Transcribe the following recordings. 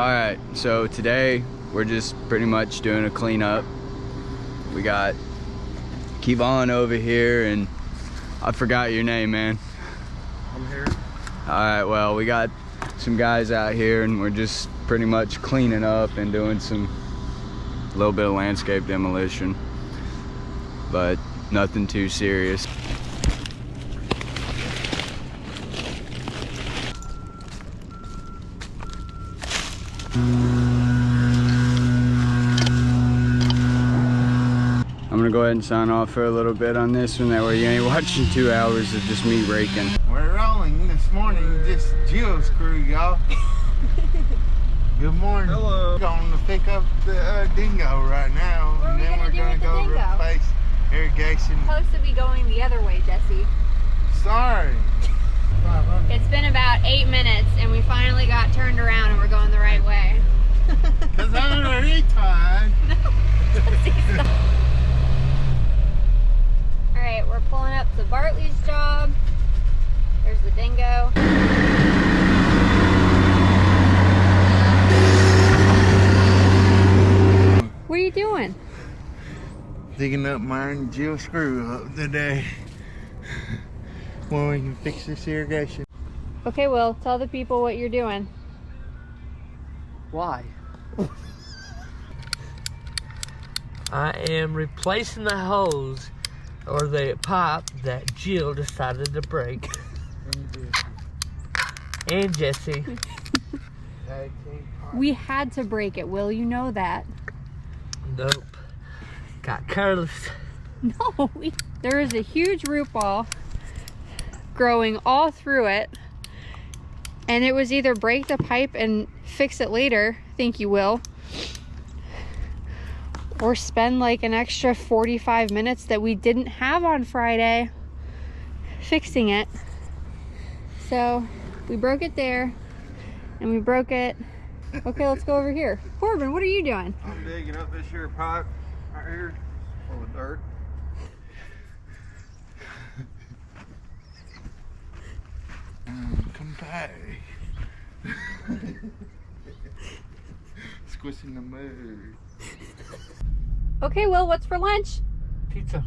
All right, so today we're just pretty much doing a cleanup. We got Kevon over here, and I forgot your name, man. I'm here. All right, well, we got some guys out here, and we're just pretty much cleaning up and doing a little bit of landscape demolition, but nothing too serious. I'm gonna go ahead and sign off for a little bit on this one, that way you ain't watching 2 hours of just me raking. We're rolling this morning, just Jill's crew, y'all. Good morning. Hello. We're going to pick up the dingo right now. What are we gonna do with the go dingo? replace irrigation. Supposed to be going the other way, Jesse. Sorry. It's been about 8 minutes and we finally got turned around and we're going the right way. Cause I'm a retard. Alright, we're pulling up to Bartley's job. There's the dingo. What are you doing? Digging up my and Jill's screw up today. When we can fix this irrigation. Okay, Will, tell the people what you're doing. Why? I am replacing the hose or the pipe that Jill decided to break. And Jesse. We had to break it, Will, you know that. Nope. Got careless. No, there is a huge root ball growing all through it, and it was either break the pipe and fix it later, think you will, or spend like an extra 45 minutes that we didn't have on Friday fixing it. So we broke it there and we broke it. Okay, let's go over here. Corbin, what are you doing? I'm digging up this here pipe right here full of dirt. Come back. Squishing the mud. Okay, Will, what's for lunch? Pizza.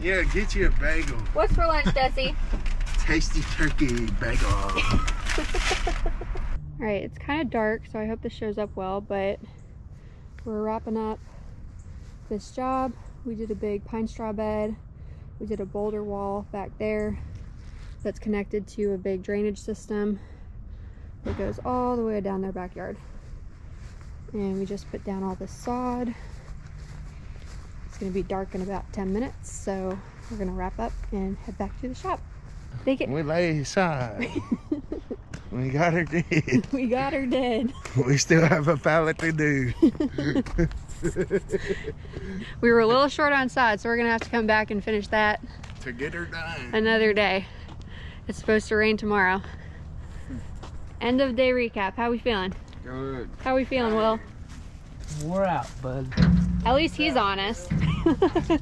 Yeah, get you a bagel. What's for lunch, Jesse? Tasty turkey bagel. Alright, it's kind of dark, so I hope this shows up well, but we're wrapping up this job. We did a big pine straw bed. We did a boulder wall back there that's connected to a big drainage system that goes all the way down their backyard. And we just put down all the sod. It's gonna be dark in about 10 minutes, so we're gonna wrap up and head back to the shop. We lay aside. We got her dead. We got her dead. We still have a pallet to do. We were a little short on sod, so we're gonna have to come back and finish that To get her done. another day. It's supposed to rain tomorrow. End of day recap. How we feeling? Good. How we feeling, Will? We're out, bud. At least he's honest.